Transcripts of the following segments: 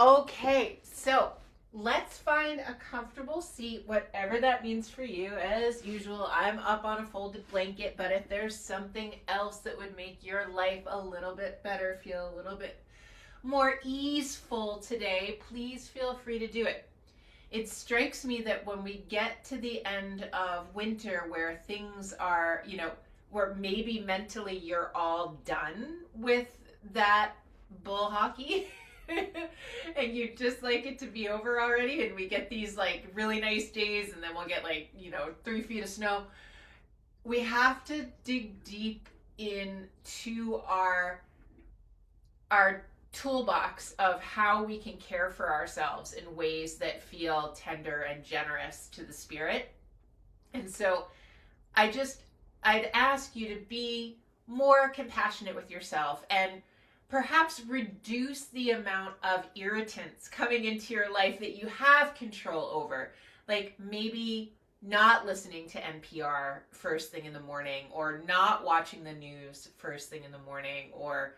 Okay, so let's find a comfortable seat, whatever that means for you. As usual, I'm up on a folded blanket, but if there's something else that would make your life a little bit better, feel a little bit more easeful today, please feel free to do it. It strikes me that when we get to the end of winter where things are, where maybe mentally you're all done with that bull hockey and you just like it to be over already, and we get these like really nice days and then we'll get like 3 feet of snow. We have to dig deep into our toolbox of how we can care for ourselves in ways that feel tender and generous to the spirit. And so I just, I'd ask you to be more compassionate with yourself and perhaps reduce the amount of irritants coming into your life that you have control over. Like maybe not listening to NPR first thing in the morning, or not watching the news first thing in the morning, or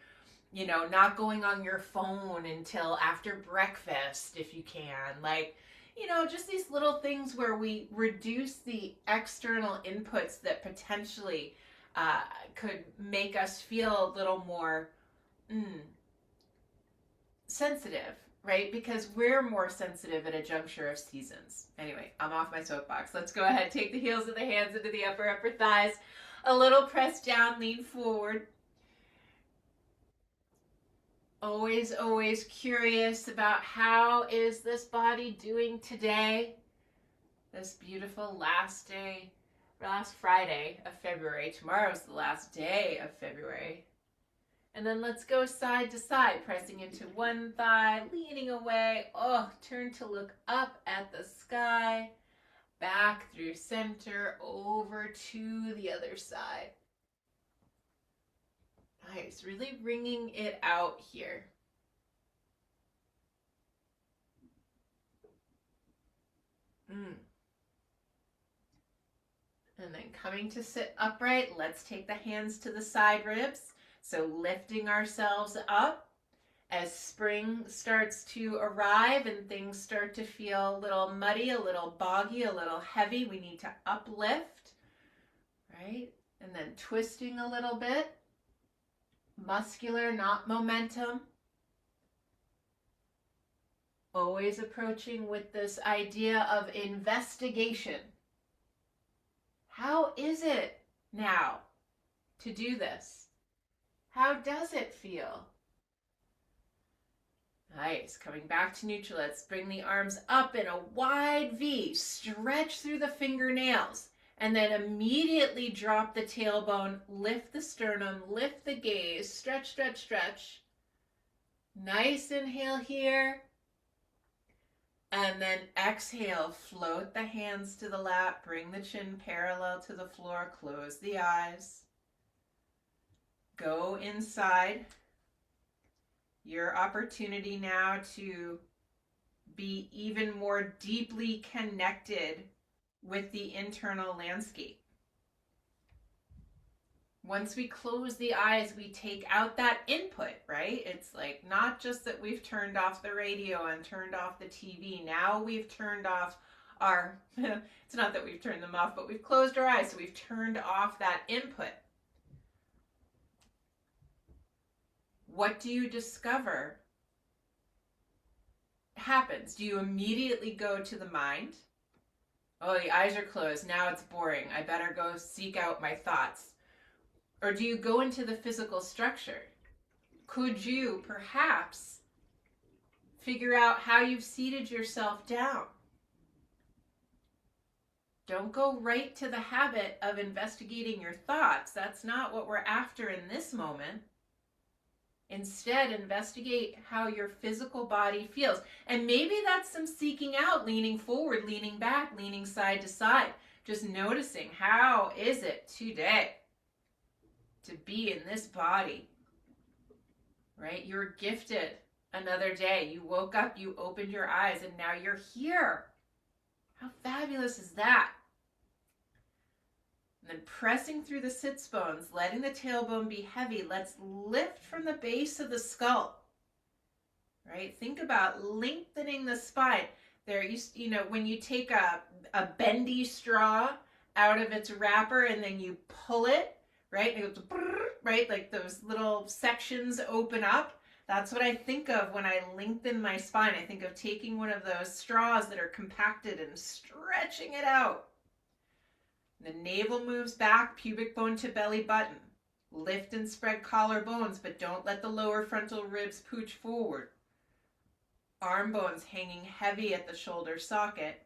not going on your phone until after breakfast if you can. Like, just these little things where we reduce the external inputs that potentially could make us feel a little more sensitive, right? Because we're more sensitive at a juncture of seasons. Anyway, I'm off my soapbox. Let's go ahead. Take the heels of the hands into the upper thighs. A little press down, lean forward. Always curious about how is this body doing today? This beautiful last day, last Friday of February. Tomorrow's the last day of February. And then let's go side to side, pressing into one thigh, leaning away. Oh, turn to look up at the sky, back through center, over to the other side. Nice, really wringing it out here. And then coming to sit upright, let's take the hands to the side ribs. So lifting ourselves up as spring starts to arrive and things start to feel a little muddy, a little boggy, a little heavy. We need to uplift, right? And then twisting a little bit. Muscular, not momentum. Always approaching with this idea of investigation. How is it now to do this? How does it feel? Nice. Coming back to neutral. Let's bring the arms up in a wide V. Stretch through the fingernails. And then immediately drop the tailbone. Lift the sternum. Lift the gaze. Stretch, stretch, stretch. Nice inhale here. And then exhale. Float the hands to the lap. Bring the chin parallel to the floor. Close the eyes. Go inside. Your opportunity now to be even more deeply connected with the internal landscape. Once we close the eyes, we take out that input, right? It's like not just that we've turned off the radio and turned off the TV. Now we've turned off our, it's not that we've turned them off, but we've closed our eyes. So we've turned off that input. What do you discover happens? Do you immediately go to the mind? Oh, the eyes are closed. Now it's boring. I better go seek out my thoughts. Or do you go into the physical structure? Could you perhaps figure out how you've seated yourself down? Don't go right to the habit of investigating your thoughts. That's not what we're after in this moment. Instead, investigate how your physical body feels. And maybe that's some seeking out, leaning forward, leaning back, leaning side to side. Just noticing, how is it today to be in this body? Right? You're gifted another day. You woke up, you opened your eyes, and now you're here. How fabulous is that? And then pressing through the sits bones, letting the tailbone be heavy. Let's lift from the base of the skull. right? Think about lengthening the spine. There, you know, when you take a bendy straw out of its wrapper and then you pull it, right? And it goes, right? Like those little sections open up. That's what I think of when I lengthen my spine. I think of taking one of those straws that are compacted and stretching it out. The navel moves back, pubic bone to belly button. Lift and spread collarbones, but don't let the lower frontal ribs pooch forward. Arm bones hanging heavy at the shoulder socket.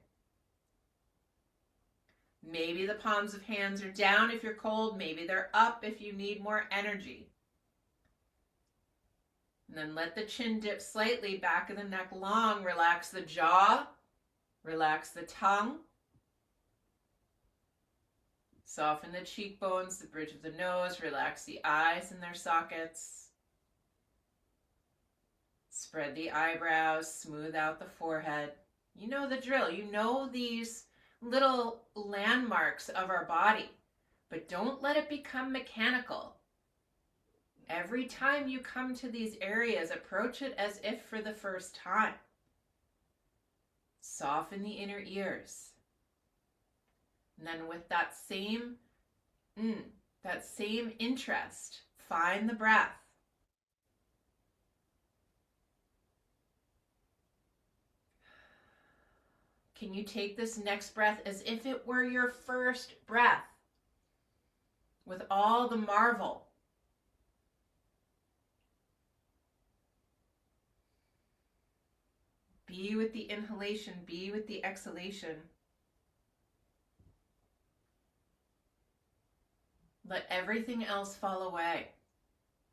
Maybe the palms of hands are down if you're cold. Maybe they're up if you need more energy. And then let the chin dip slightly, back of the neck long. Relax the jaw. Relax the tongue. Soften the cheekbones, the bridge of the nose. Relax the eyes in their sockets. Spread the eyebrows. Smooth out the forehead. You know the drill. You know these little landmarks of our body, but don't let it become mechanical. Every time you come to these areas, approach it as if for the first time. Soften the inner ears. And then with that same interest, find the breath. Can you take this next breath as if it were your first breath, with all the marvel? Be with the inhalation, be with the exhalation. Let everything else fall away.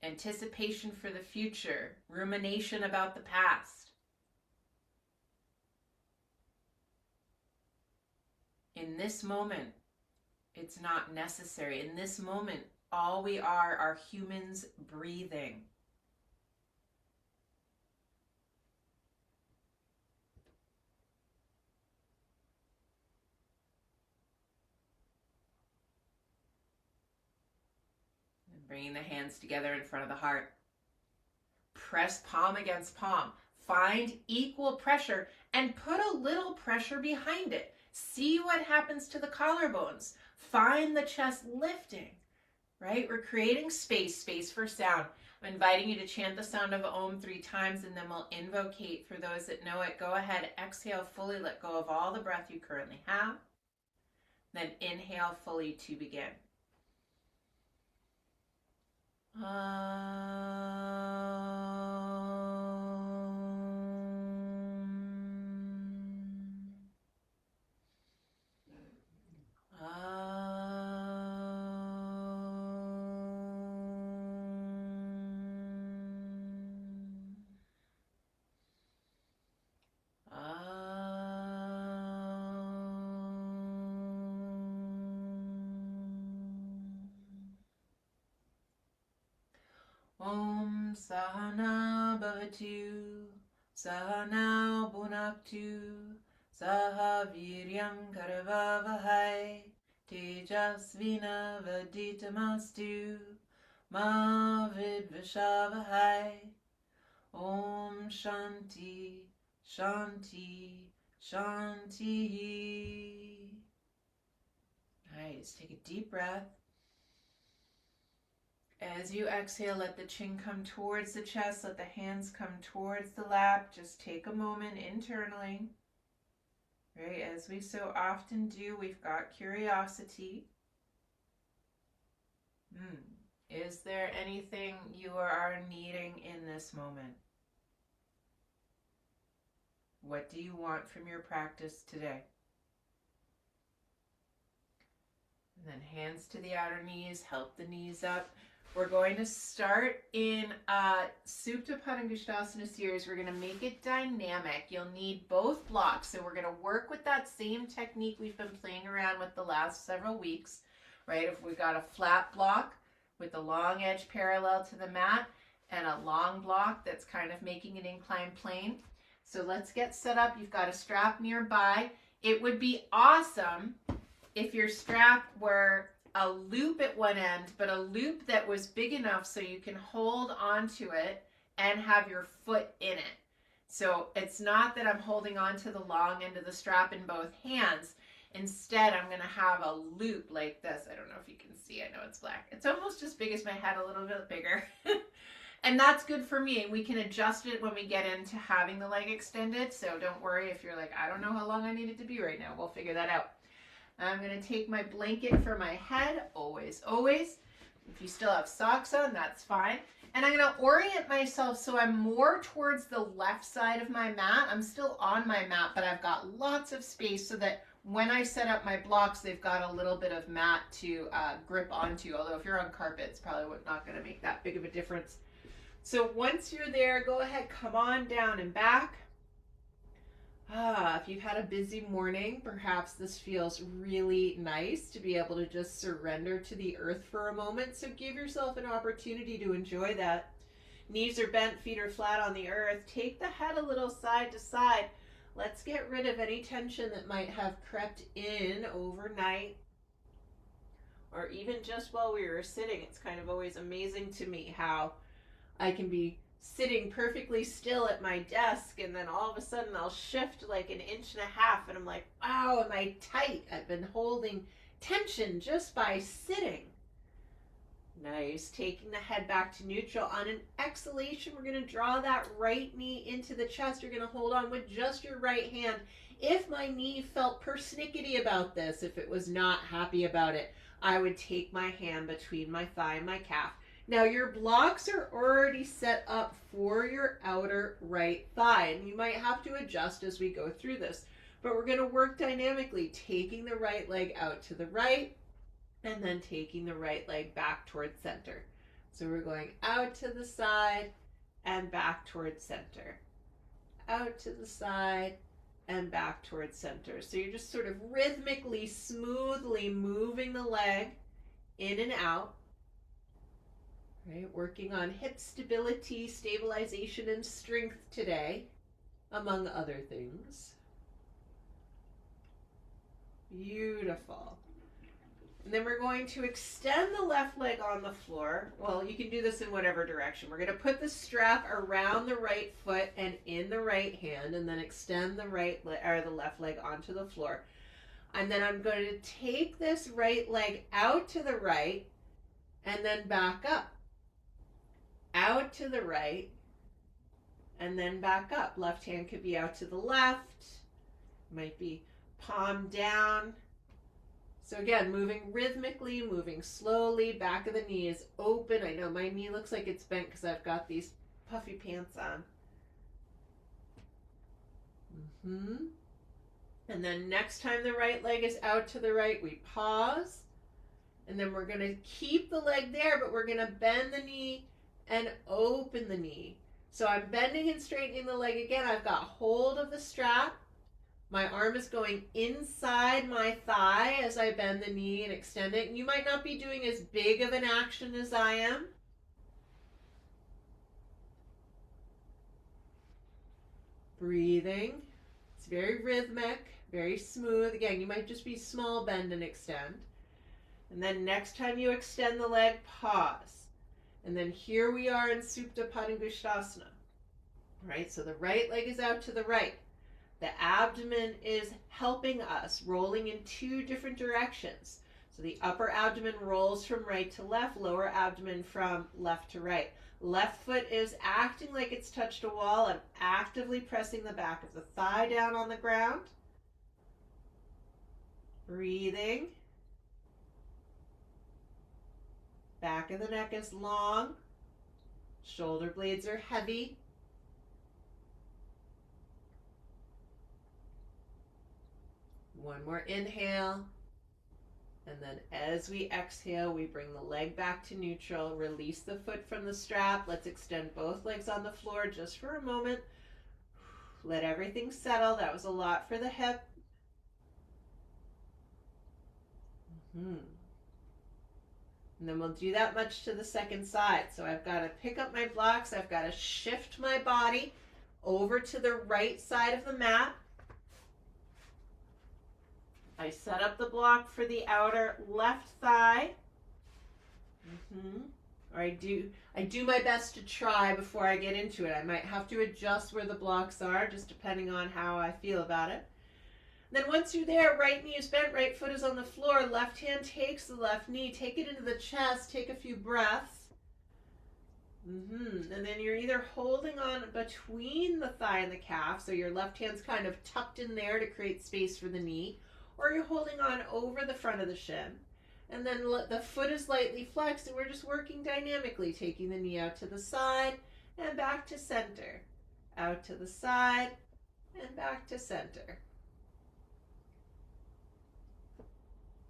Anticipation for the future, rumination about the past. In this moment, it's not necessary. In this moment, all we are humans breathing. And bringing the hands together in front of the heart. Press palm against palm. Find equal pressure and put a little pressure behind it. See what happens to the collarbones. Find the chest lifting, right? We're creating space for sound. I'm inviting you to chant the sound of Om 3 times, and then we'll invocate for those that know it. Go ahead, exhale fully, let go of all the breath you currently have. Then inhale fully to begin. Om Sahana Bhavatu Sahana Bhunaktu Saha Viryam Karavavahai Tejasvina Vaditamastu Ma Vidvishavahai. Om Shanti Shanti Shanti. Nice. Take a deep breath. As you exhale, let the chin come towards the chest, let the hands come towards the lap. Just take a moment internally. Right, as we so often do, we've got curiosity. Is there anything you are needing in this moment? What do you want from your practice today? And then hands to the outer knees, help the knees up. We're going to start in Supta Padangusthasana series. We're going to make it dynamic. You'll need both blocks. So we're going to work with that same technique we've been playing around with the last several weeks, right? If we've got a flat block with the long edge parallel to the mat and a long block that's kind of making an inclined plane. So let's get set up. You've got a strap nearby. It would be awesome if your strap were a loop at one end, but a loop that was big enough so you can hold onto it and have your foot in it. So it's not that I'm holding on to the long end of the strap in both hands. Instead, I'm going to have a loop like this. I don't know if you can see. I know it's black. It's almost as big as my head, a little bit bigger. And that's good for me. We can adjust it when we get into having the leg extended. So don't worry if you're like, I don't know how long I need it to be right now. We'll figure that out. I'm going to take my blanket for my head. Always, always. If you still have socks on, that's fine. And I'm going to orient myself so I'm more towards the left side of my mat. I'm still on my mat, but I've got lots of space so that when I set up my blocks, they've got a little bit of mat to grip onto. Although if you're on carpet, it's probably not going to make that big of a difference. So once you're there, go ahead, come on down and back. If you've had a busy morning, perhaps this feels really nice to be able to just surrender to the earth for a moment. So give yourself an opportunity to enjoy that. Knees are bent, feet are flat on the earth. Take the head a little side to side. Let's get rid of any tension that might have crept in overnight, or even just while we were sitting. It's kind of always amazing to me how I can be sitting perfectly still at my desk, and then all of a sudden I'll shift like an inch and a half, and I'm like, wow, am I tight? I've been holding tension just by sitting. Nice. Taking the head back to neutral. On an exhalation, we're going to draw that right knee into the chest. You're going to hold on with just your right hand. If my knee felt persnickety about this, if it was not happy about it, I would take my hand between my thigh and my calf. Now your blocks are already set up for your outer right thigh, and you might have to adjust as we go through this, but we're going to work dynamically, taking the right leg out to the right, and then taking the right leg back towards center. So we're going out to the side and back towards center. Out to the side and back towards center. So you're just sort of rhythmically, smoothly moving the leg in and out. Right? Working on hip stability, stabilization, and strength today, among other things. Beautiful. And then we're going to extend the left leg on the floor. Well, you can do this in whatever direction. We're going to put the strap around the right foot and in the right hand, and then extend the the left leg onto the floor. And then I'm going to take this right leg out to the right and then back up. Out to the right and then back up. Left hand could be out to the left. Might be palm down. So again, moving rhythmically, moving slowly. Back of the knee is open. I know my knee looks like it's bent because I've got these puffy pants on. And then next time the right leg is out to the right, we pause. And then we're going to keep the leg there, but we're going to bend the knee and open the knee. So I'm bending and straightening the leg again. I've got hold of the strap. My arm is going inside my thigh as I bend the knee and extend it. And you might not be doing as big of an action as I am. Breathing. It's very rhythmic, very smooth. Again, you might just be small bend and extend. And then next time you extend the leg, pause. And then here we are in Supta Padangusthasana. Right, so the right leg is out to the right. The abdomen is helping us, rolling in two different directions. So the upper abdomen rolls from right to left, lower abdomen from left to right. Left foot is acting like it's touched a wall. I'm actively pressing the back of the thigh down on the ground. Breathing. Back of the neck is long. Shoulder blades are heavy. One more inhale. And then as we exhale, we bring the leg back to neutral. Release the foot from the strap. Let's extend both legs on the floor just for a moment. Let everything settle. That was a lot for the hip. And then we'll do that much to the second side. So I've got to pick up my blocks. I've got to shift my body over to the right side of the mat. I set up the block for the outer left thigh. Or I do my best to try before I get into it. I might have to adjust where the blocks are, just depending on how I feel about it. Then once you're there, right knee is bent, right foot is on the floor, left hand takes the left knee, take it into the chest, take a few breaths. And then you're either holding on between the thigh and the calf, so your left hand's kind of tucked in there to create space for the knee, or you're holding on over the front of the shin. And then the foot is lightly flexed, and we're just working dynamically, taking the knee out to the side and back to center. Out to the side and back to center.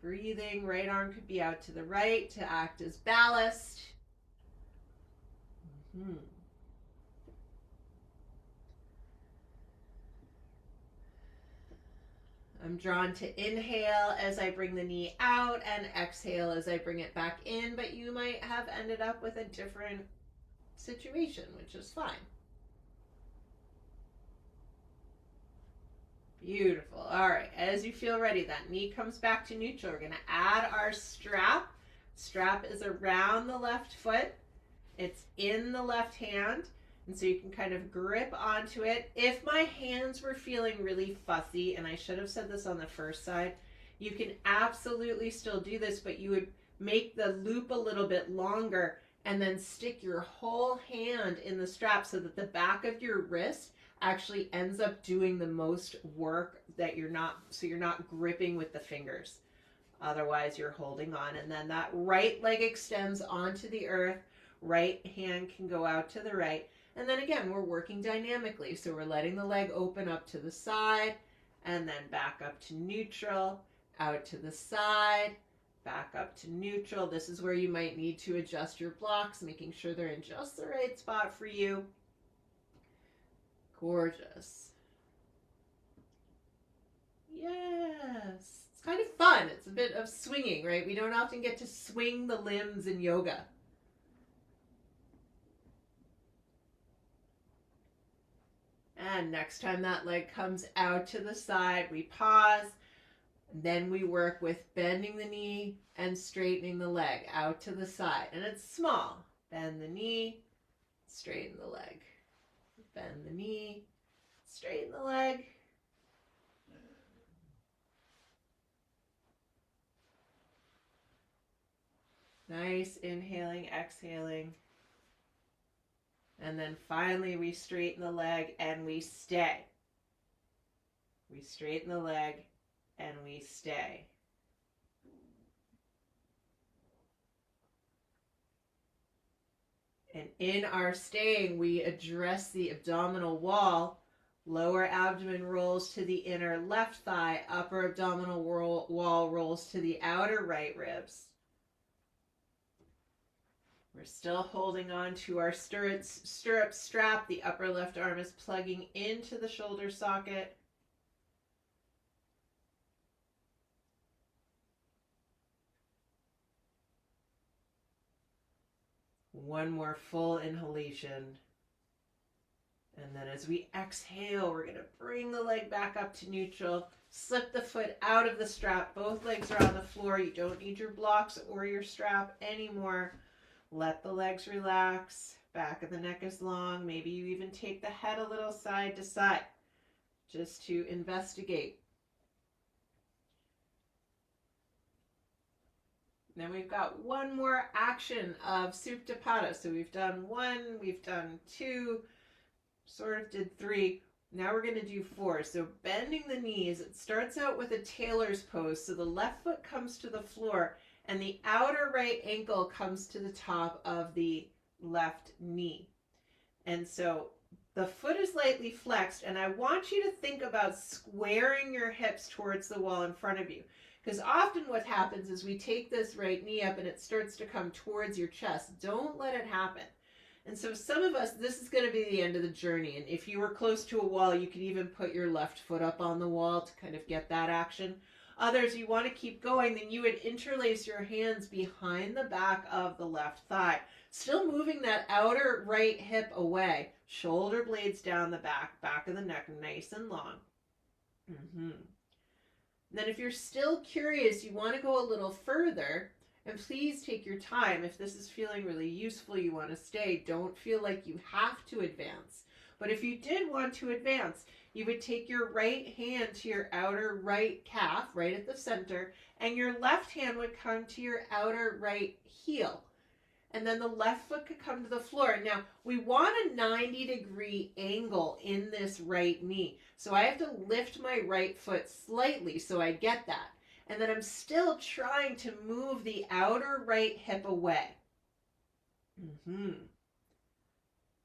Breathing, right arm could be out to the right to act as ballast. I'm drawn to inhale as I bring the knee out and exhale as I bring it back in, but you might have ended up with a different situation, which is fine. Beautiful. All right, as you feel ready, that knee comes back to neutral. We're going to add our strap. Strap is around the left foot. It's in the left hand, and so you can kind of grip onto it. If my hands were feeling really fussy, and I should have said this on the first side, you can absolutely still do this, but you would make the loop a little bit longer and then stick your whole hand in the strap so that the back of your wrist actually ends up doing the most work, that you're not gripping with the fingers. Otherwise, you're holding on, and then that right leg extends onto the earth. Right hand can go out to the right. And then again, we're working dynamically. So we're letting the leg open up to the side and then back up to neutral, out to the side, back up to neutral. This is where you might need to adjust your blocks, making sure they're in just the right spot for you. Gorgeous. Yes. It's kind of fun. It's a bit of swinging, right? We don't often get to swing the limbs in yoga. And next time that leg comes out to the side, we pause. Then we work with bending the knee and straightening the leg out to the side. And it's small. Bend the knee, straighten the leg. Bend the knee, straighten the leg. Nice inhaling, exhaling. And then finally we straighten the leg and we stay. We straighten the leg and we stay. And in our staying, we address the abdominal wall. Lower abdomen rolls to the inner left thigh. Upper abdominal wall rolls to the outer right ribs. We're still holding on to our stirrup strap. The upper left arm is plugging into the shoulder socket. One more full inhalation. And then as we exhale, we're going to bring the leg back up to neutral. Slip the foot out of the strap. Both legs are on the floor. You don't need your blocks or your strap anymore. Let the legs relax. Back of the neck is long. Maybe you even take the head a little side to side just to investigate. Then we've got one more action of Supta Padangusthasana. So we've done one, we've done two, sort of did three. Now we're going to do four. So bending the knees, it starts out with a tailor's pose. So the left foot comes to the floor and the outer right ankle comes to the top of the left knee. And so the foot is lightly flexed, and I want you to think about squaring your hips towards the wall in front of you. Because often what happens is we take this right knee up and it starts to come towards your chest. Don't let it happen. And so some of us, this is going to be the end of the journey. And if you were close to a wall, you could even put your left foot up on the wall to kind of get that action. Others, you want to keep going, then you would interlace your hands behind the back of the left thigh. Still moving that outer right hip away. Shoulder blades down the back of the neck, nice and long. Then if you're still curious, you want to go a little further, And please take your time. If this is feeling really useful, you want to stay, don't feel like you have to advance. But if you did want to advance, you would take your right hand to your outer right calf, right at the center, and your left hand would come to your outer right heel. And then the left foot could come to the floor. Now, we want a 90-degree angle in this right knee. So I have to lift my right foot slightly so I get that. And then I'm still trying to move the outer right hip away.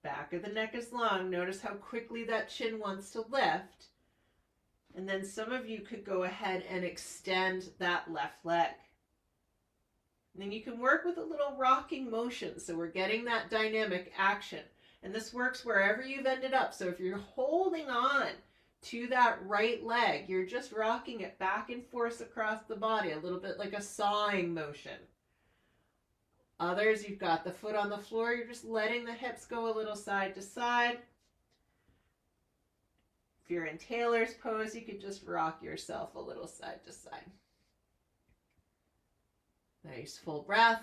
Back of the neck is long. Notice how quickly that chin wants to lift. And then some of you could go ahead and extend that left leg. And then you can work with a little rocking motion. So we're getting that dynamic action. And this works wherever you've ended up. So if you're holding on to that right leg, you're just rocking it back and forth across the body, a little bit like a sawing motion. Others, you've got the foot on the floor, you're just letting the hips go a little side to side. If you're in tailor's pose, you could just rock yourself a little side to side. Nice full breath.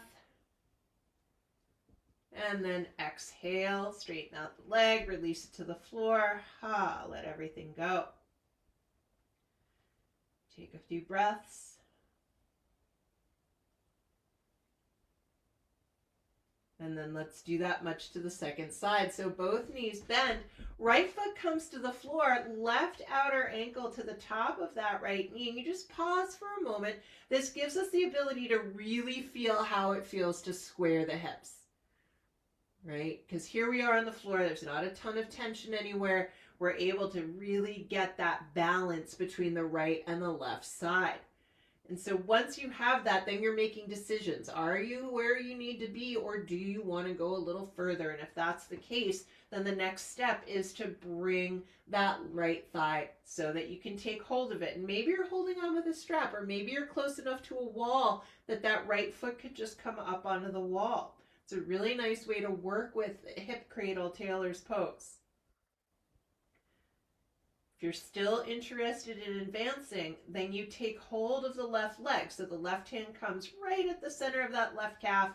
And then exhale, straighten out the leg, release it to the floor. Let everything go. Take a few breaths. And then let's do that much to the second side. So both knees bend. Right foot comes to the floor, left outer ankle to the top of that right knee. And you just pause for a moment. This gives us the ability to really feel how it feels to square the hips. Right? Because here we are on the floor. There's not a ton of tension anywhere. We're able to really get that balance between the right and the left side. And so once you have that, then you're making decisions. Are you where you need to be, or do you want to go a little further? And if that's the case, then the next step is to bring that right thigh so that you can take hold of it. And maybe you're holding on with a strap, or maybe you're close enough to a wall that that right foot could just come up onto the wall. It's a really nice way to work with hip cradle tailor's pose. If you're still interested in advancing, then you take hold of the left leg. So the left hand comes right at the center of that left calf,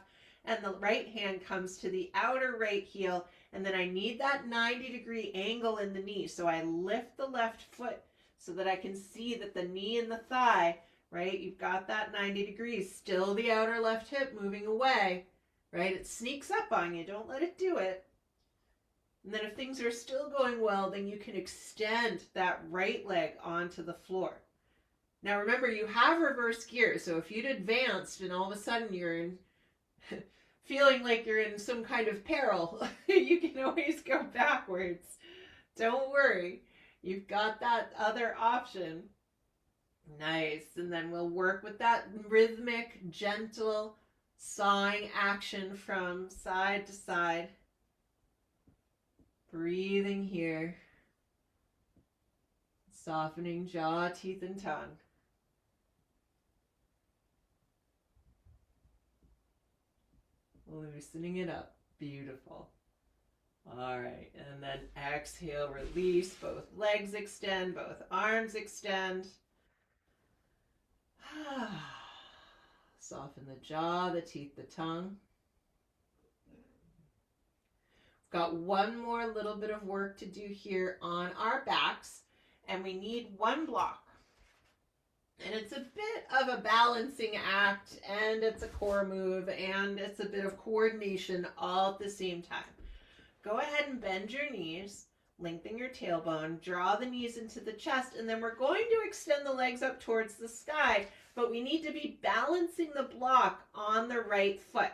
and the right hand comes to the outer right heel. And then I need that 90-degree angle in the knee. So I lift the left foot so that I can see that the knee and the thigh, right? You've got that 90 degrees, still the outer left hip moving away, right? It sneaks up on you. Don't let it do it. And then if things are still going well, then you can extend that right leg onto the floor. Now remember, you have reverse gear, so if you'd advanced and all of a sudden you're in feeling like you're in some kind of peril, you can always go backwards. Don't worry. You've got that other option. Nice. And then we'll work with that rhythmic, gentle sawing action from side to side. Breathing here, softening jaw, teeth, and tongue. Loosening it up. Beautiful. All right, and then exhale, release. Both legs extend, both arms extend. Soften the jaw, the teeth, the tongue. Got one more little bit of work to do here on our backs, and we need one block. And it's a bit of a balancing act, and it's a core move, and it's a bit of coordination all at the same time. Go ahead and bend your knees, lengthen your tailbone, draw the knees into the chest, and then we're going to extend the legs up towards the sky, but we need to be balancing the block on the right foot.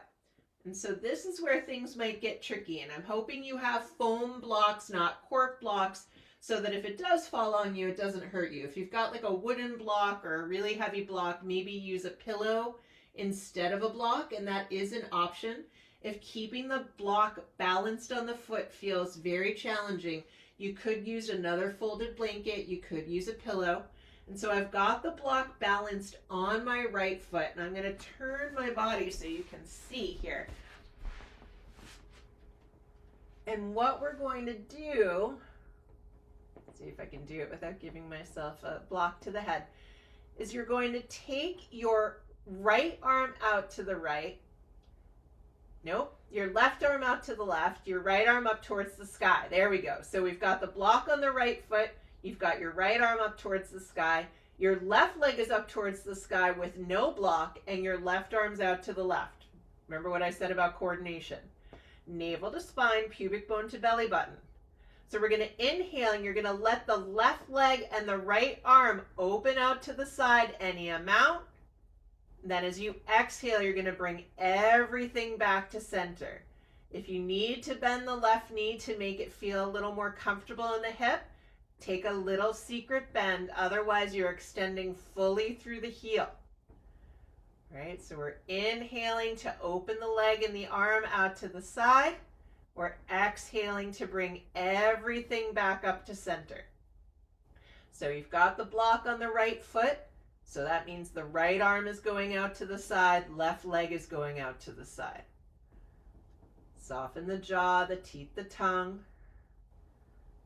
And so this is where things might get tricky, and I'm hoping you have foam blocks, not cork blocks, so that if it does fall on you, it doesn't hurt you. If you've got like a wooden block or a really heavy block, maybe use a pillow instead of a block, and that is an option. If keeping the block balanced on the foot feels very challenging, you could use another folded blanket, you could use a pillow. And so I've got the block balanced on my right foot, and I'm going to turn my body so you can see here. And what we're going to do, let's see if I can do it without giving myself a block to the head, is you're going to take your right arm out to the right. Nope. Your left arm out to the left, your right arm up towards the sky. There we go. So we've got the block on the right foot. You've got your right arm up towards the sky. Your left leg is up towards the sky with no block, and your left arm's out to the left. Remember what I said about coordination. Navel to spine, pubic bone to belly button. So we're going to inhale, and you're going to let the left leg and the right arm open out to the side any amount. Then as you exhale, you're going to bring everything back to center. If you need to bend the left knee to make it feel a little more comfortable in the hip, take a little secret bend. Otherwise, you're extending fully through the heel. Right? So we're inhaling to open the leg and the arm out to the side. We're exhaling to bring everything back up to center. So you've got the block on the right foot. So that means the right arm is going out to the side, left leg is going out to the side. Soften the jaw, the teeth, the tongue.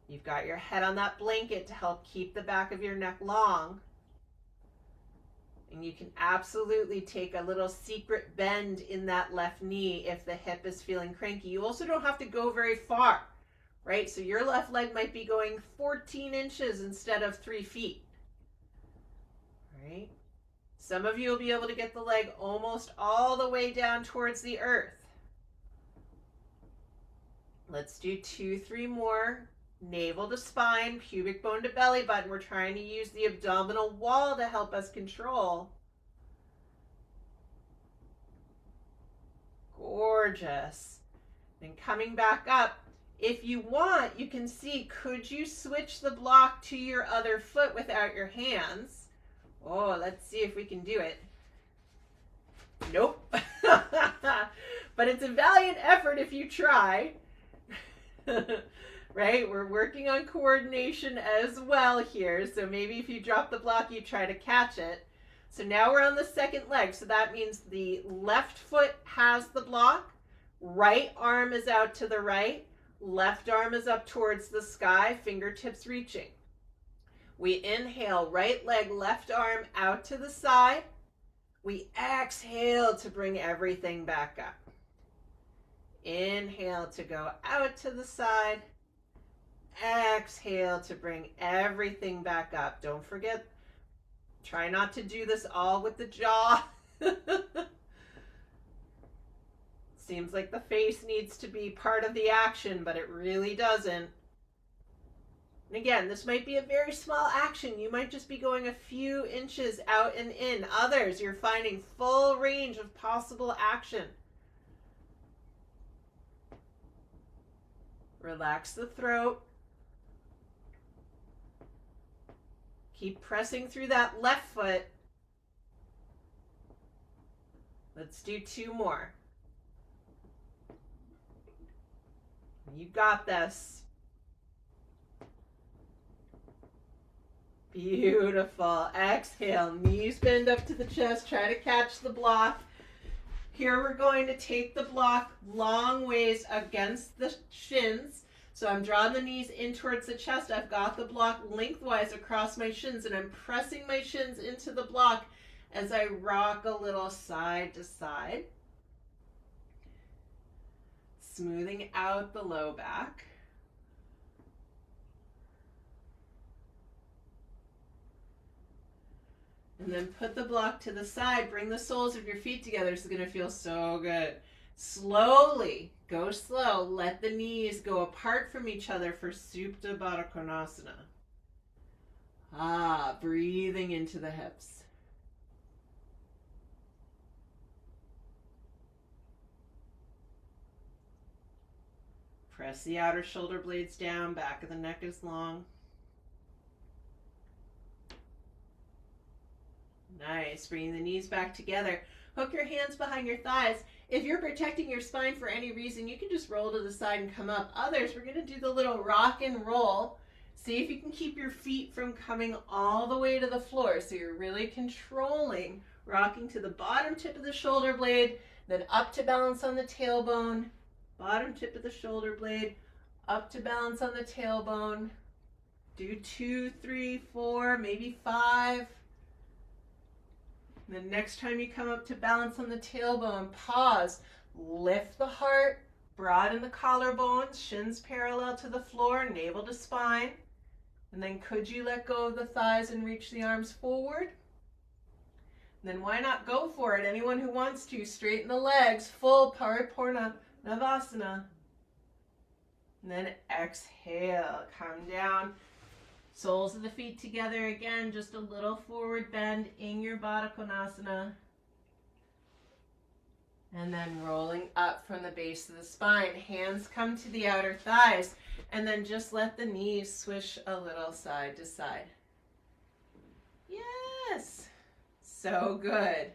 You've got your head on that blanket to help keep the back of your neck long. And you can absolutely take a little secret bend in that left knee if the hip is feeling cranky. You also don't have to go very far, right? So your left leg might be going 14 inches instead of 3 feet. Right? Some of you will be able to get the leg almost all the way down towards the earth. Let's do 2, 3 more. Navel to spine, pubic bone to belly button. We're trying to use the abdominal wall to help us control. Gorgeous. Then coming back up. If you want, you can see, could you switch the block to your other foot without your hands? Oh, let's see if we can do it. Nope. But it's a valiant effort if you try. Right? We're working on coordination as well here. So maybe if you drop the block, you try to catch it. So now we're on the second leg. So that means the left foot has the block. Right arm is out to the right. Left arm is up towards the sky, fingertips reaching. We inhale, right leg, left arm out to the side. We exhale to bring everything back up. Inhale to go out to the side. Exhale to bring everything back up. Don't forget, try not to do this all with the jaw. Seems like the face needs to be part of the action, but it really doesn't. And again, this might be a very small action. You might just be going a few inches out and in. Others, you're finding full range of possible action. Relax the throat. Keep pressing through that left foot. Let's do 2 more. You got this. Beautiful. Exhale, knees bend up to the chest. Try to catch the block. Here we're going to take the block long ways against the shins. So I'm drawing the knees in towards the chest. I've got the block lengthwise across my shins, and I'm pressing my shins into the block as I rock a little side to side. Smoothing out the low back. And then put the block to the side. Bring the soles of your feet together. This is going to feel so good. Slowly, go slow. Let the knees go apart from each other for Supta Padangusthasana. Breathing into the hips. Press the outer shoulder blades down. Back of the neck is long. Nice. Bringing the knees back together. Hook your hands behind your thighs. If you're protecting your spine for any reason, you can just roll to the side and come up. Others, we're going to do the little rock and roll. See if you can keep your feet from coming all the way to the floor. So you're really controlling, rocking to the bottom tip of the shoulder blade, then up to balance on the tailbone, bottom tip of the shoulder blade, up to balance on the tailbone. Do 2, 3, 4, maybe 5. And then next time you come up to balance on the tailbone, pause, lift the heart, broaden the collarbones, shins parallel to the floor, navel to spine. And then could you let go of the thighs and reach the arms forward? Then why not go for it? Anyone who wants to, straighten the legs, full Paripurna Navasana. And then exhale, come down. Soles of the feet together again, just a little forward bend in your Baddha Konasana. And then rolling up from the base of the spine. Hands come to the outer thighs. And then just let the knees swish a little side to side. Yes. So good.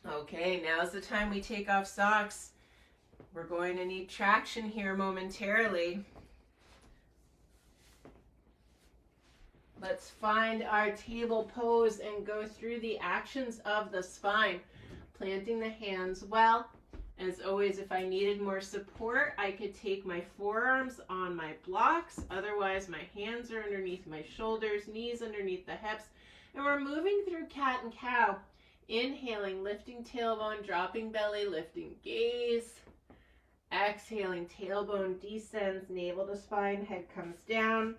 Okay, now's the time we take off socks. We're going to need traction here momentarily. Let's find our table pose and go through the actions of the spine. Planting the hands well. As always, if I needed more support, I could take my forearms on my blocks. Otherwise, my hands are underneath my shoulders, knees underneath the hips. And we're moving through cat and cow. Inhaling, lifting tailbone, dropping belly, lifting gaze. Exhaling, tailbone descends, navel to spine, head comes down.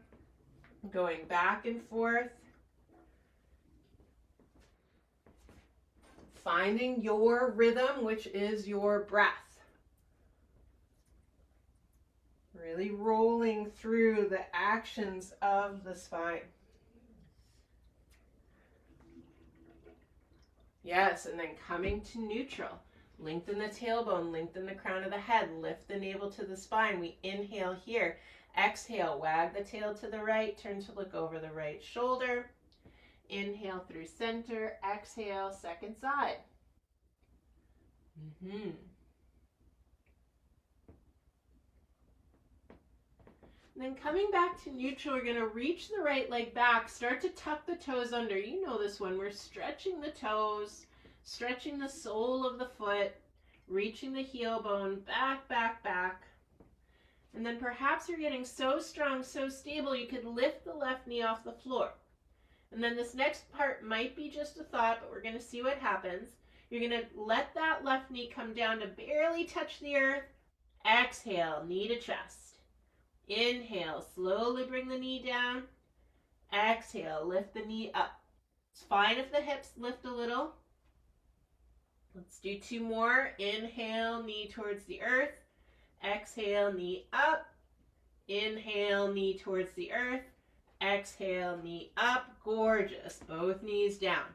Going back and forth. Finding your rhythm, which is your breath. Really rolling through the actions of the spine. Yes, and then coming to neutral. Lengthen the tailbone, lengthen the crown of the head, lift the navel to the spine. We inhale here. Exhale, wag the tail to the right, turn to look over the right shoulder. Inhale through center, exhale, second side. And then coming back to neutral, we're going to reach the right leg back, start to tuck the toes under. You know this one. We're stretching the toes, stretching the sole of the foot, reaching the heel bone, back, back, back. And then perhaps you're getting so strong, so stable, you could lift the left knee off the floor. And then this next part might be just a thought, but we're going to see what happens. You're going to let that left knee come down to barely touch the earth. Exhale, knee to chest. Inhale, slowly bring the knee down. Exhale, lift the knee up. It's fine if the hips lift a little. Let's do two more. Inhale, knee towards the earth. Exhale, knee up. Inhale, knee towards the earth. Exhale, knee up. Gorgeous. Both knees down.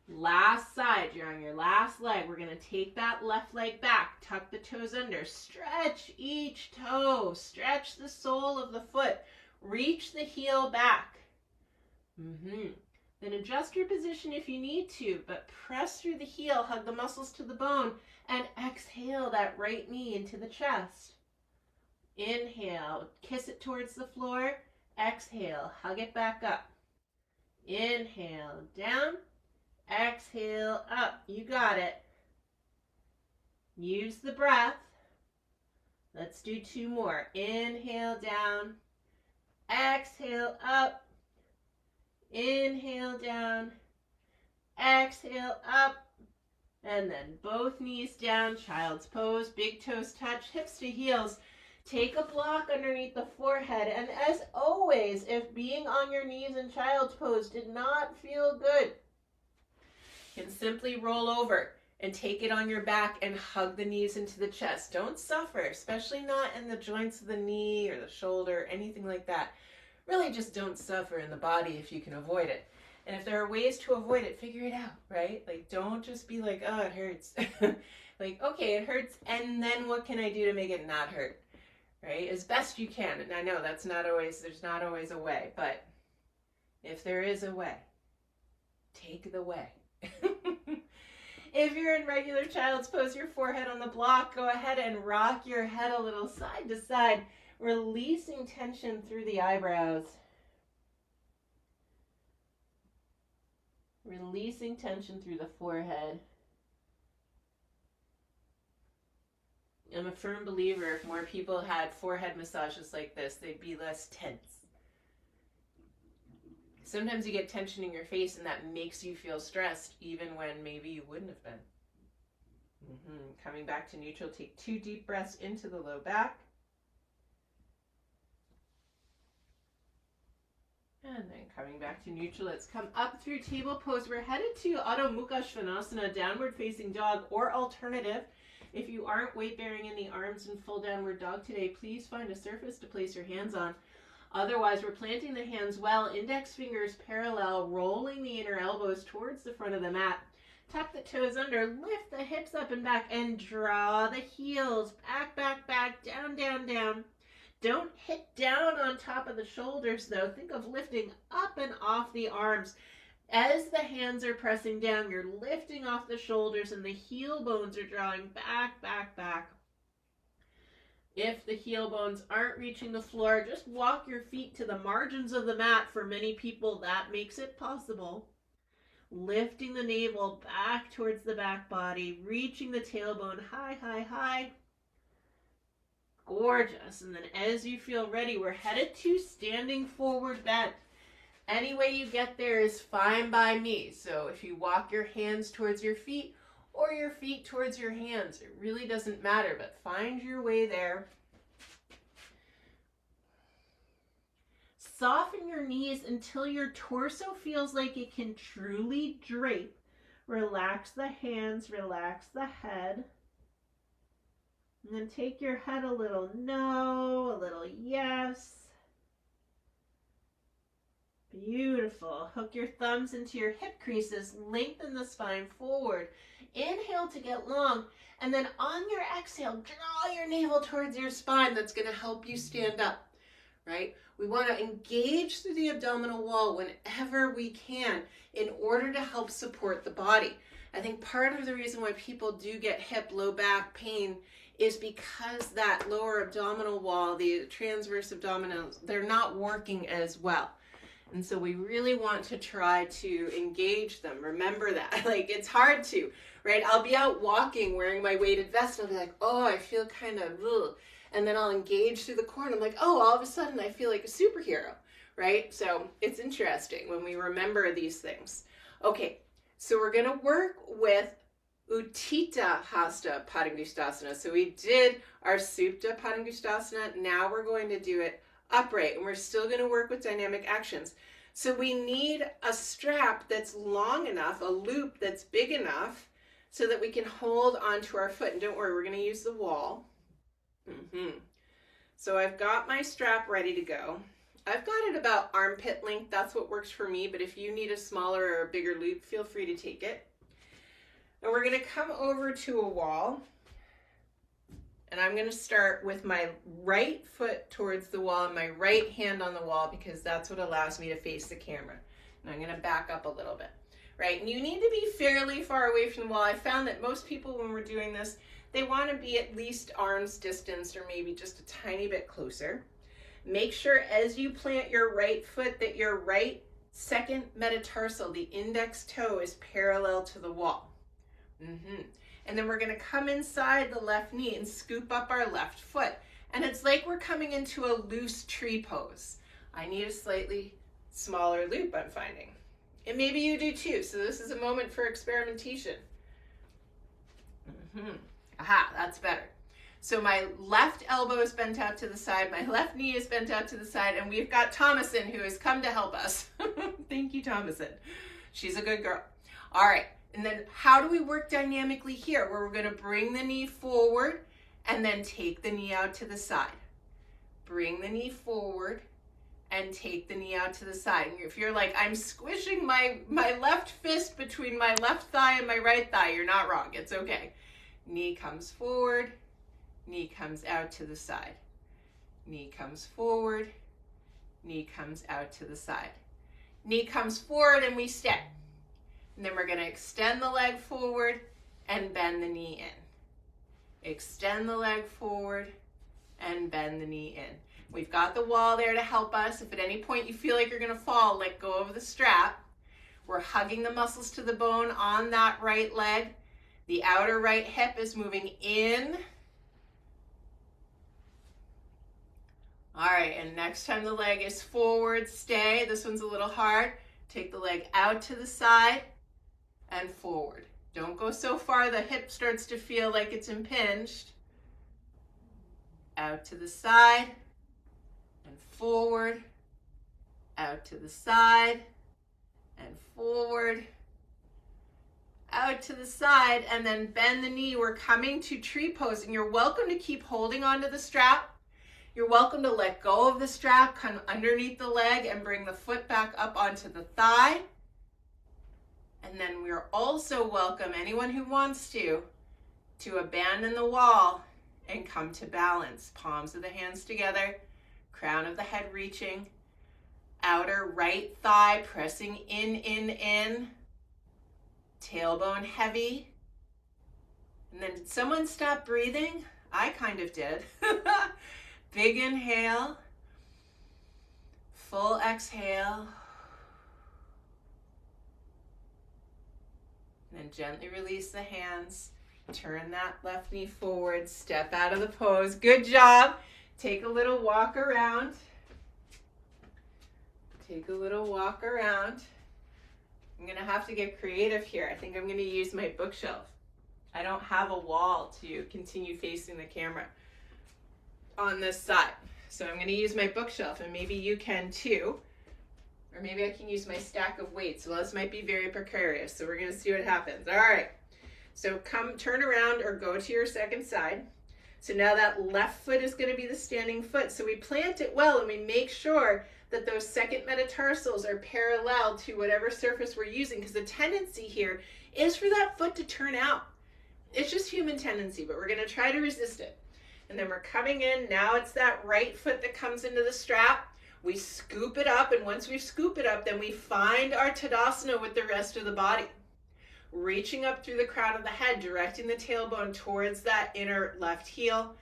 Last side, you're on your last leg. We're going to take that left leg back. Tuck the toes under. Stretch each toe. Stretch the sole of the foot. Reach the heel back. Then adjust your position if you need to, but press through the heel, hug the muscles to the bone, and exhale that right knee into the chest. Inhale, kiss it towards the floor. Exhale, hug it back up. Inhale, down. Exhale, up. You got it. Use the breath. Let's do two more. Inhale, down. Exhale, up. Inhale, down. Exhale, up. And then both knees down, child's pose. Big toes touch, hips to heels. Take a block underneath the forehead. And as always, if being on your knees in child's pose did not feel good, you can simply roll over and take it on your back and hug the knees into the chest. Don't suffer, especially not in the joints of the knee or the shoulder, anything like that. Really just don't suffer in the body if you can avoid it. And if there are ways to avoid it, figure it out, right? Like, don't just be like, oh, it hurts. Like, okay, it hurts, and then what can I do to make it not hurt, right? As best you can. And I know that's not always, there's not always a way, but if there is a way, take the way. If you're in regular child's pose, your forehead on the block, go ahead and rock your head a little side to side, releasing tension through the eyebrows. Releasing tension through the forehead. I'm a firm believer if more people had forehead massages like this, they'd be less tense. Sometimes you get tension in your face and that makes you feel stressed even when maybe you wouldn't have been. Coming back to neutral, take 2 deep breaths into the low back. And then coming back to neutral, let's come up through table pose. We're headed to Adho Mukha Svanasana, downward facing dog, or alternative. If you aren't weight bearing in the arms in full downward dog today, please find a surface to place your hands on. Otherwise, we're planting the hands well, index fingers parallel, rolling the inner elbows towards the front of the mat. Tuck the toes under, lift the hips up and back, and draw the heels back, back, back, down, down, down. Don't hit down on top of the shoulders though. Think of lifting up and off the arms. As the hands are pressing down, you're lifting off the shoulders and the heel bones are drawing back, back, back. If the heel bones aren't reaching the floor, just walk your feet to the margins of the mat. For many people, that makes it possible. Lifting the navel back towards the back body, reaching the tailbone high, high, high. Gorgeous. And then as you feel ready, we're headed to standing forward bend. Any way you get there is fine by me. So if you walk your hands towards your feet or your feet towards your hands, it really doesn't matter, but find your way there. Soften your knees until your torso feels like it can truly drape. Relax the hands, relax the head. And then take your head a little no, a little yes. Beautiful. Hook your thumbs into your hip creases. Lengthen the spine forward. Inhale to get long. And then on your exhale, draw your navel towards your spine. That's going to help you stand up, right? We want to engage through the abdominal wall whenever we can in order to help support the body. I think part of the reason why people do get hip, low back pain is because that lower abdominal wall, the transverse abdominals, they're not working as well. And so we really want to try to engage them. Remember that. Like, it's hard to, right? I'll be out walking wearing my weighted vest and I'll be like, oh, I feel kind of, ugh. And then I'll engage through the core and I'm like, oh, all of a sudden I feel like a superhero, right? So it's interesting when we remember these things. Okay, so we're going to work with Utthita Hasta Padangusthasana. So we did our Supta Padangusthasana. Now we're going to do it upright, and we're still going to work with dynamic actions. So we need a strap that's long enough, a loop that's big enough so that we can hold onto our foot. And don't worry, we're going to use the wall. So I've got my strap ready to go. I've got it about armpit length. That's what works for me, but if you need a smaller or a bigger loop, feel free to take it. And we're going to come over to a wall. And I'm going to start with my right foot towards the wall and my right hand on the wall because that's what allows me to face the camera. And I'm going to back up a little bit, right? And you need to be fairly far away from the wall. I found that most people, when we're doing this, they want to be at least arm's distance or maybe just a tiny bit closer. Make sure as you plant your right foot that your right second metatarsal, the index toe, is parallel to the wall. And then we're going to come inside the left knee and scoop up our left foot. And it's like we're coming into a loose tree pose. I need a slightly smaller loop, I'm finding. And maybe you do too. So this is a moment for experimentation. Aha, that's better. So my left elbow is bent out to the side, my left knee is bent out to the side, and we've got Thomason who has come to help us. Thank you, Thomason. She's a good girl. All right. And then how do we work dynamically here? Where we're going to bring the knee forward and then take the knee out to the side. Bring the knee forward and take the knee out to the side. And if you're like, I'm squishing my left fist between my left thigh and my right thigh, you're not wrong. It's okay. Knee comes forward, knee comes out to the side. Knee comes forward, knee comes out to the side. Knee comes forward and we step. And then we're going to extend the leg forward and bend the knee in. Extend the leg forward and bend the knee in. We've got the wall there to help us. If at any point you feel like you're going to fall, let go of the strap. We're hugging the muscles to the bone on that right leg. The outer right hip is moving in. All right, and next time the leg is forward, stay. This one's a little hard. Take the leg out to the side and forward. Don't go so far the hip starts to feel like it's impinged. Out to the side and forward. Out to the side and forward. Out to the side, and then bend the knee. We're coming to tree pose, and you're welcome to keep holding onto the strap. You're welcome to let go of the strap, come underneath the leg, and bring the foot back up onto the thigh. And then we're also welcome, anyone who wants to abandon the wall and come to balance. Palms of the hands together, crown of the head reaching, outer right thigh pressing in. Tailbone heavy. And then did someone stop breathing? I kind of did. Big inhale. Full exhale. And then gently release the hands. Turn that left knee forward. Step out of the pose. Good job. Take a little walk around. Take a little walk around. I'm going to have to get creative here. I think I'm going to use my bookshelf. I don't have a wall to continue facing the camera on this side. So I'm going to use my bookshelf, and maybe you can too. Or maybe I can use my stack of weights. Well, this might be very precarious, so we're going to see what happens. All right. So come turn around or go to your second side. So now that left foot is going to be the standing foot. So we plant it well, and we make sure that those second metatarsals are parallel to whatever surface we're using, because the tendency here is for that foot to turn out. It's just human tendency, but we're going to try to resist it. And then we're coming in. Now it's that right foot that comes into the strap. We scoop it up, and once we scoop it up, then we find our Tadasana with the rest of the body. Reaching up through the crown of the head, directing the tailbone towards that inner left heel.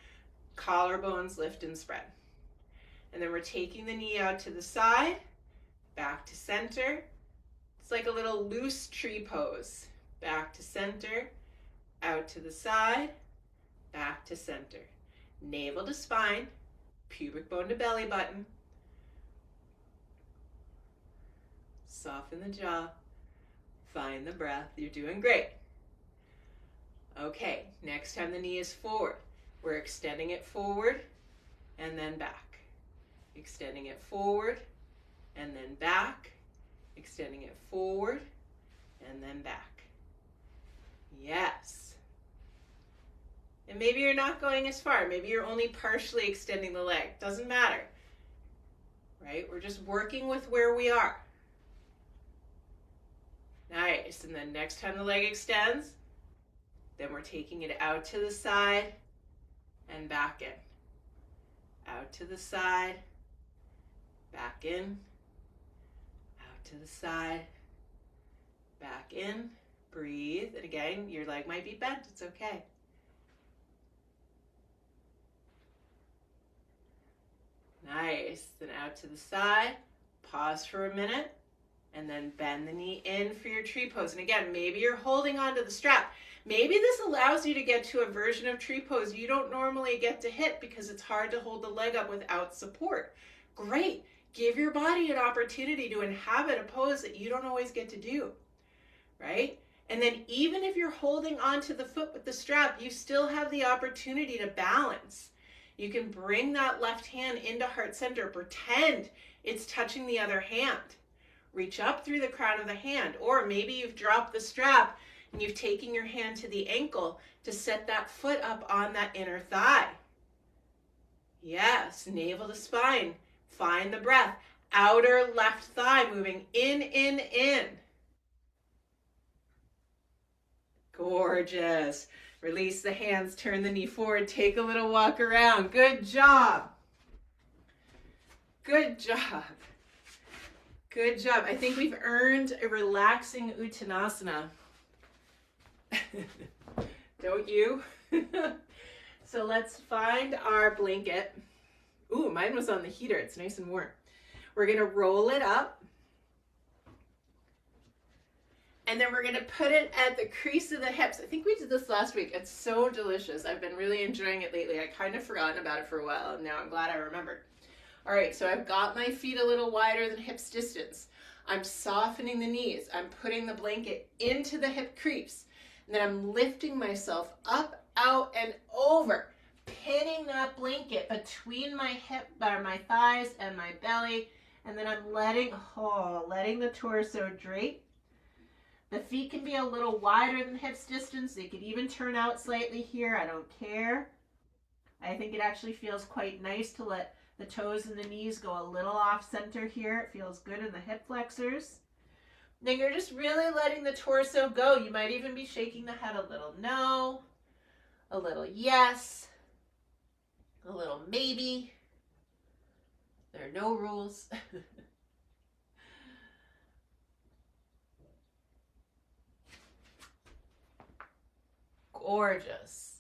Collarbones lift and spread. And then we're taking the knee out to the side, back to center. It's like a little loose tree pose. Back to center, out to the side, back to center. Navel to spine, pubic bone to belly button. Soften the jaw, find the breath. You're doing great. Okay, next time the knee is forward, we're extending it forward and then back. Extending it forward and then back. Extending it forward and then back. Yes. And maybe you're not going as far. Maybe you're only partially extending the leg. Doesn't matter. Right? We're just working with where we are. Nice. And then next time the leg extends, then we're taking it out to the side and back in. Out to the side, back in, out to the side, back in. Breathe. And again, your leg might be bent. It's okay. Nice. Then out to the side, pause for a minute, and then bend the knee in for your tree pose. And again, maybe you're holding onto the strap. Maybe this allows you to get to a version of tree pose you don't normally get to hit because it's hard to hold the leg up without support. Great. Give your body an opportunity to inhabit a pose that you don't always get to do, right? And then even if you're holding onto the foot with the strap, you still have the opportunity to balance. You can bring that left hand into heart center. Pretend it's touching the other hand. Reach up through the crown of the hand, or maybe you've dropped the strap and you've taken your hand to the ankle to set that foot up on that inner thigh. Yes, navel to spine. Find the breath. Outer left thigh moving in. Gorgeous. Release the hands, turn the knee forward, take a little walk around. Good job. Good job. Good job. I think we've earned a relaxing Uttanasana. Don't you? So let's find our blanket. Ooh, mine was on the heater. It's nice and warm. We're going to roll it up. And then we're going to put it at the crease of the hips. I think we did this last week. It's so delicious. I've been really enjoying it lately. I kind of forgotten about it for a while, and now I'm glad I remembered. All right, so I've got my feet a little wider than hips distance. I'm softening the knees. I'm putting the blanket into the hip crease. And then I'm lifting myself up, out, and over, pinning that blanket between my hip, or my thighs and my belly. And then I'm letting the torso drape. The feet can be a little wider than hips distance. They could even turn out slightly here. I don't care. I think it actually feels quite nice to let the toes and the knees go a little off center here. It feels good in the hip flexors. Then you're just really letting the torso go. You might even be shaking the head a little no, a little yes, a little maybe. There are no rules. Gorgeous.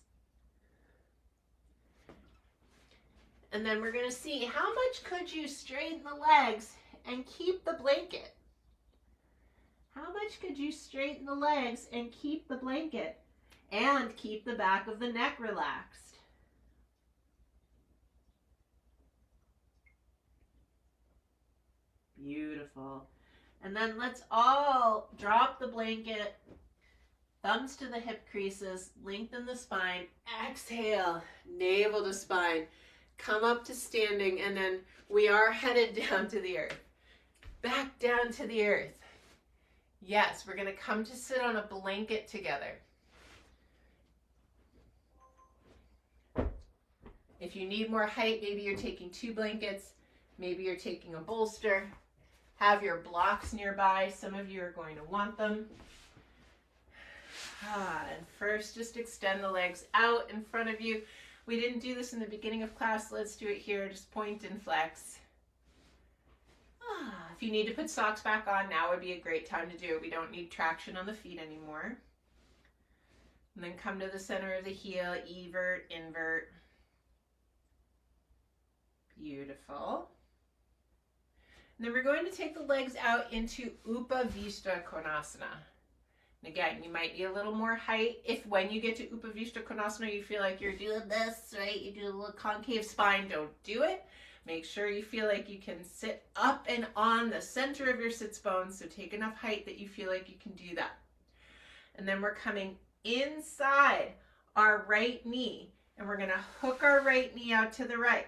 And then we're going to see how much could you straighten the legs and keep the blanket. How much could you straighten the legs and keep the blanket and keep the back of the neck relaxed? Beautiful. And then let's all drop the blanket, thumbs to the hip creases, lengthen the spine, exhale, navel to spine, come up to standing, and then we are headed down to the earth. Back down to the earth. Yes, we're going to come to sit on a blanket together. If you need more height, maybe you're taking 2 blankets, maybe you're taking a bolster. Have your blocks nearby. Some of you are going to want them. And first, just extend the legs out in front of you. We didn't do this in the beginning of class. Let's do it here. Just point and flex. If you need to put socks back on, now would be a great time to do it. We don't need traction on the feet anymore. And then come to the center of the heel, evert, invert. Beautiful. And then we're going to take the legs out into Vrksasana. And again, you might need a little more height. If when you get to Vrksasana you feel like you're doing this, right? You do a little concave spine, don't do it. Make sure you feel like you can sit up and on the center of your sits bones. So take enough height that you feel like you can do that. And then we're coming inside our right knee. And we're going to hook our right knee out to the right.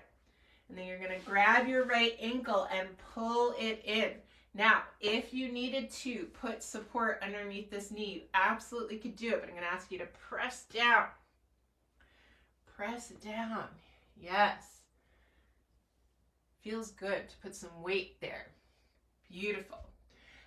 And then you're going to grab your right ankle and pull it in. Now, if you needed to put support underneath this knee, you absolutely could do it, but I'm going to ask you to press down. Press it down. Yes. Feels good to put some weight there. Beautiful.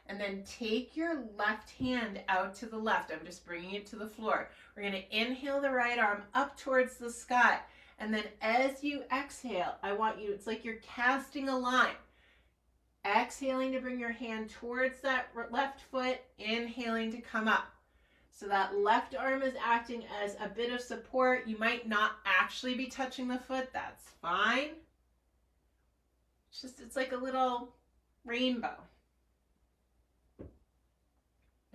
And then take your left hand out to the left. I'm just bringing it to the floor. We're going to inhale the right arm up towards the sky. And then as you exhale, I want you, it's like you're casting a line. Exhaling to bring your hand towards that left foot, inhaling to come up. So that left arm is acting as a bit of support. You might not actually be touching the foot, that's fine. It's like a little rainbow.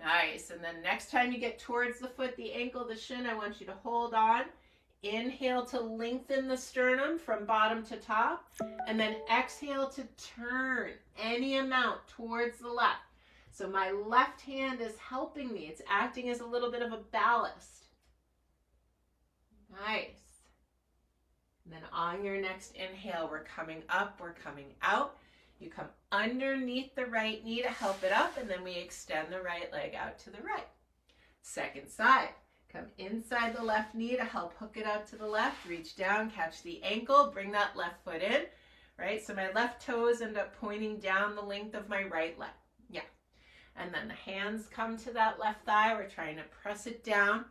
Nice, and then next time you get towards the foot, the ankle, the shin, I want you to hold on. Inhale to lengthen the sternum from bottom to top, and then exhale to turn any amount towards the left. So my left hand is helping me. It's acting as a little bit of a ballast. Nice. And then on your next inhale, we're coming up, we're coming out. You come underneath the right knee to help it up, and then we extend the right leg out to the right. Second side. Come inside the left knee to help hook it out to the left. Reach down, catch the ankle, bring that left foot in, right? So my left toes end up pointing down the length of my right leg. Yeah. And then the hands come to that left thigh. We're trying to press it down.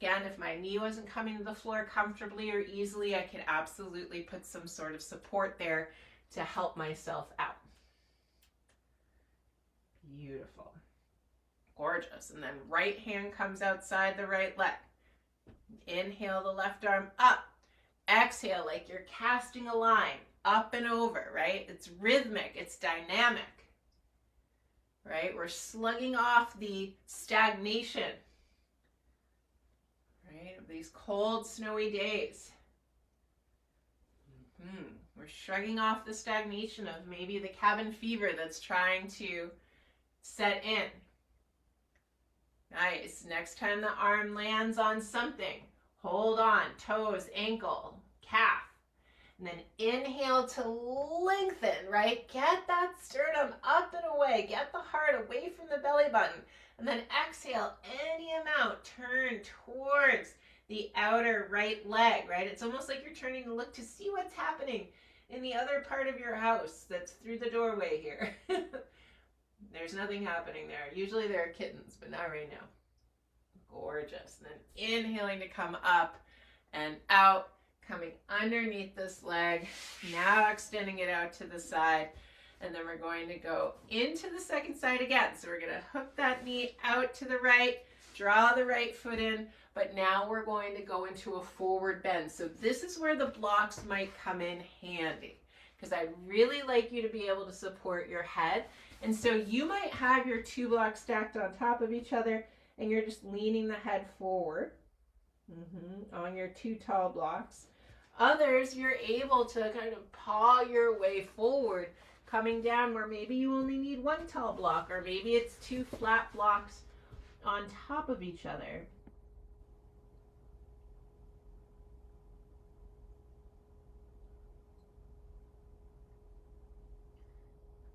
Again, if my knee wasn't coming to the floor comfortably or easily, I could absolutely put some sort of support there to help myself out. Beautiful. Gorgeous. And then right hand comes outside the right leg. Inhale the left arm up. Exhale like you're casting a line up and over, right? It's rhythmic. It's dynamic, right? We're slugging off the stagnation, right, of these cold, snowy days. We're shrugging off the stagnation of maybe the cabin fever that's trying to set in. Nice. Next time the arm lands on something, hold on, toes, ankle, calf. And then inhale to lengthen, right? Get that sternum up and away. Get the heart away from the belly button. And then exhale any amount. Turn towards the outer right leg, right? It's almost like you're turning to look to see what's happening in the other part of your house that's through the doorway here. There's nothing happening there. Usually there are kittens, but not right now. Gorgeous. And then inhaling to come up and out. Coming underneath this leg, now extending it out to the side, and then we're going to go into the second side again. So we're going to hook that knee out to the right, draw the right foot in, but now we're going to go into a forward bend. So this is where the blocks might come in handy, because I really like you to be able to support your head. And so you might have your two blocks stacked on top of each other, and you're just leaning the head forward on your two tall blocks. Others, you're able to kind of paw your way forward, coming down where maybe you only need one tall block, or maybe it's two flat blocks on top of each other.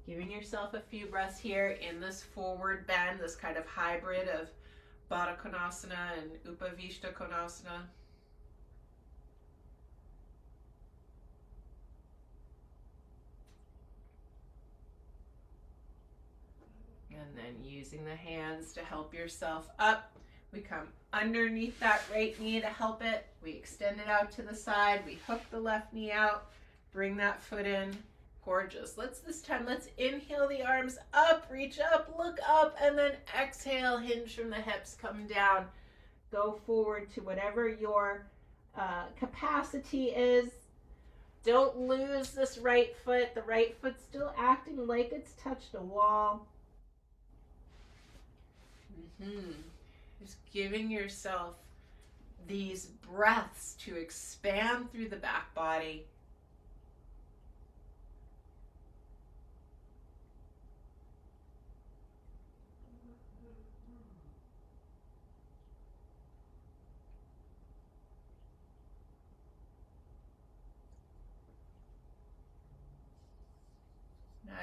Giving yourself a few breaths here in this forward bend, this kind of hybrid of Baddha Konasana and Upavishta Konasana. And then using the hands to help yourself up. We come underneath that right knee to help it. We extend it out to the side. We hook the left knee out. Bring that foot in. Gorgeous. This time, let's inhale the arms up, reach up, look up, and then exhale, hinge from the hips, come down. Go forward to whatever your capacity is. Don't lose this right foot. The right foot's still acting like it's touched a wall. Just giving yourself these breaths to expand through the back body.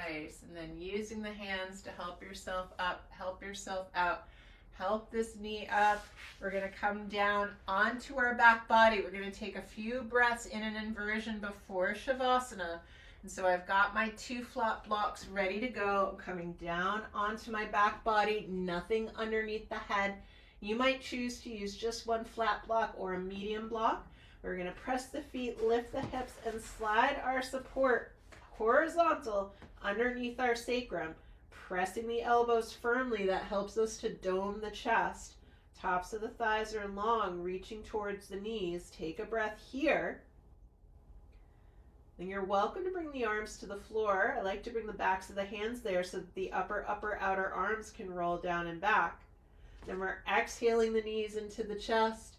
Nice. And then using the hands to help yourself up, help yourself out. Help this knee up. We're going to come down onto our back body. We're going to take a few breaths in an inversion before Shavasana. And so I've got my two flat blocks ready to go. I'm coming down onto my back body, nothing underneath the head. You might choose to use just one flat block or a medium block. We're going to press the feet, lift the hips, and slide our support horizontal underneath our sacrum. Pressing the elbows firmly, that helps us to dome the chest. Tops of the thighs are long, reaching towards the knees. Take a breath here. Then you're welcome to bring the arms to the floor. I like to bring the backs of the hands there so that the upper, outer arms can roll down and back. Then we're exhaling the knees into the chest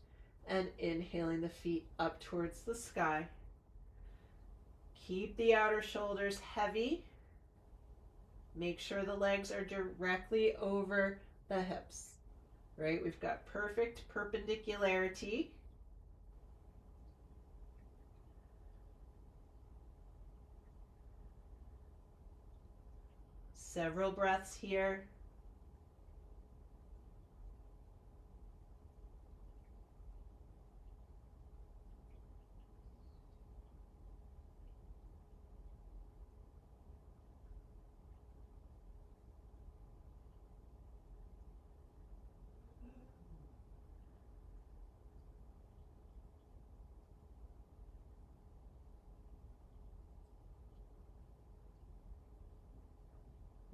and inhaling the feet up towards the sky. Keep the outer shoulders heavy. Make sure the legs are directly over the hips, right? We've got perfect perpendicularity. Several breaths here.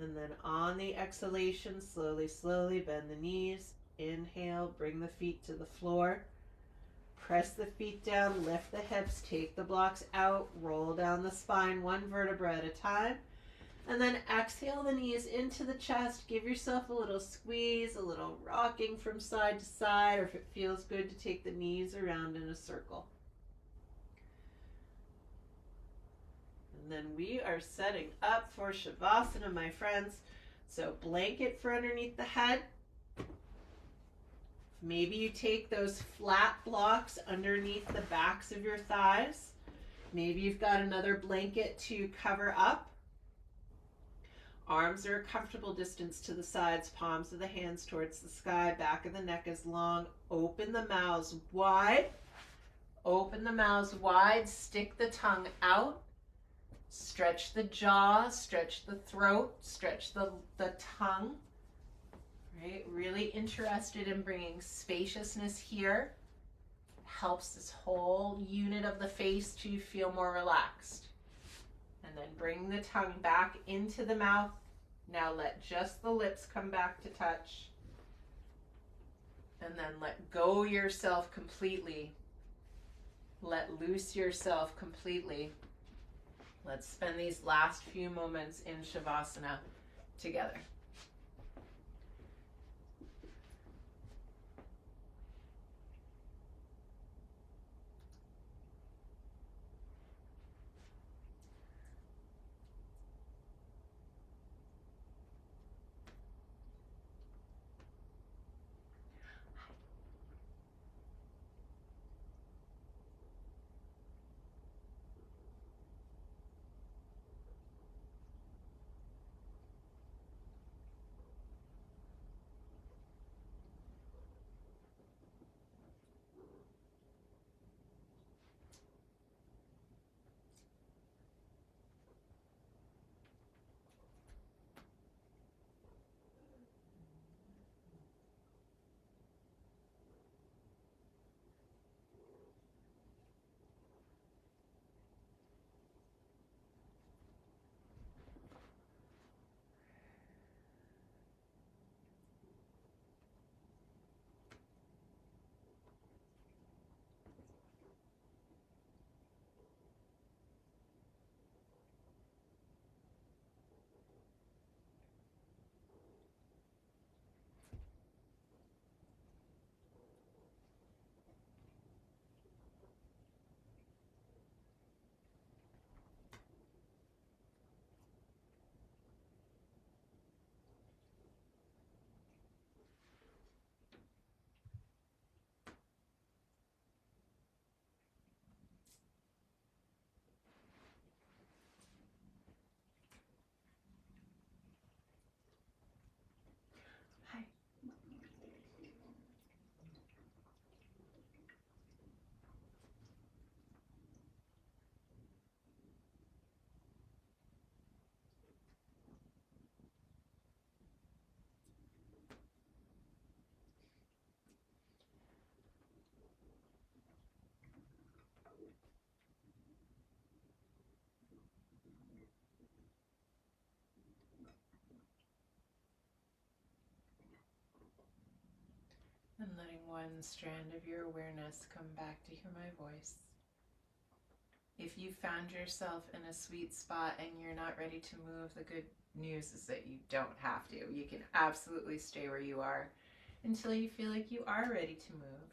And then on the exhalation, slowly bend the knees. Inhale, bring the feet to the floor. Press the feet down, lift the hips, take the blocks out, roll down the spine one vertebra at a time. And then exhale the knees into the chest. Give yourself a little squeeze, a little rocking from side to side, or if it feels good to take the knees around in a circle. And then we are setting up for Shavasana, my friends. So blanket for underneath the head. Maybe you take those flat blocks underneath the backs of your thighs. Maybe you've got another blanket to cover up. Arms are a comfortable distance to the sides, palms of the hands towards the sky, back of the neck is long. Open the mouths wide. Open the mouths wide, stick the tongue out. Stretch the jaw, stretch the throat, stretch the tongue. Right? Really interested in bringing spaciousness here. Helps this whole unit of the face to feel more relaxed. And then bring the tongue back into the mouth. Now let just the lips come back to touch. And then let go yourself completely. Let loose yourself completely. Let's spend these last few moments in Shavasana together. And letting one strand of your awareness come back to hear my voice. If you found yourself in a sweet spot and you're not ready to move, the good news is that you don't have to. You can absolutely stay where you are until you feel like you are ready to move.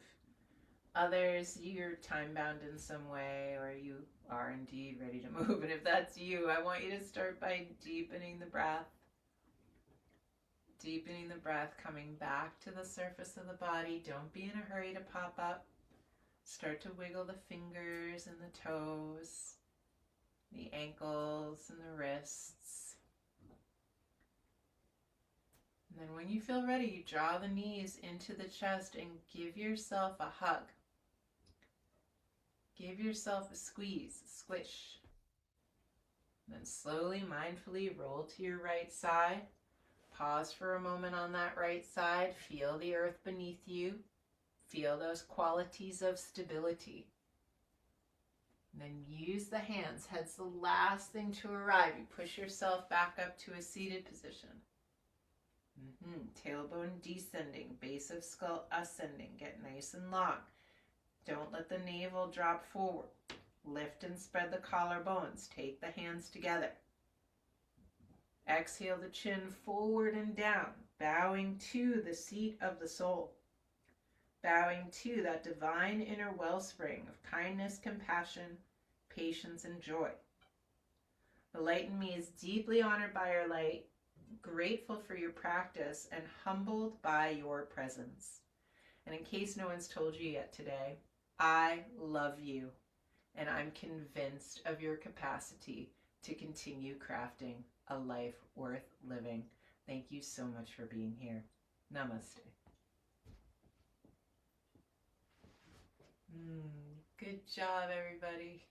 Others, you're time-bound in some way, or you are indeed ready to move. And if that's you, I want you to start by deepening the breath. Deepening the breath, coming back to the surface of the body. Don't be in a hurry to pop up. Start to wiggle the fingers and the toes, the ankles and the wrists. And then when you feel ready, you draw the knees into the chest and give yourself a hug. Give yourself a squeeze, a squish. Then slowly, mindfully roll to your right side. Pause for a moment on that right side. Feel the earth beneath you. Feel those qualities of stability. And then use the hands. Head's the last thing to arrive. You push yourself back up to a seated position. Tailbone descending, base of skull ascending. Get nice and long. Don't let the navel drop forward. Lift and spread the collarbones. Take the hands together. Exhale the chin forward and down, bowing to the seat of the soul. Bowing to that divine inner wellspring of kindness, compassion, patience, and joy. The light in me is deeply honored by your light, grateful for your practice, and humbled by your presence. And in case no one's told you yet today, I love you, and I'm convinced of your capacity to continue crafting a life worth living. Thank you so much for being here. Namaste. Good job, everybody.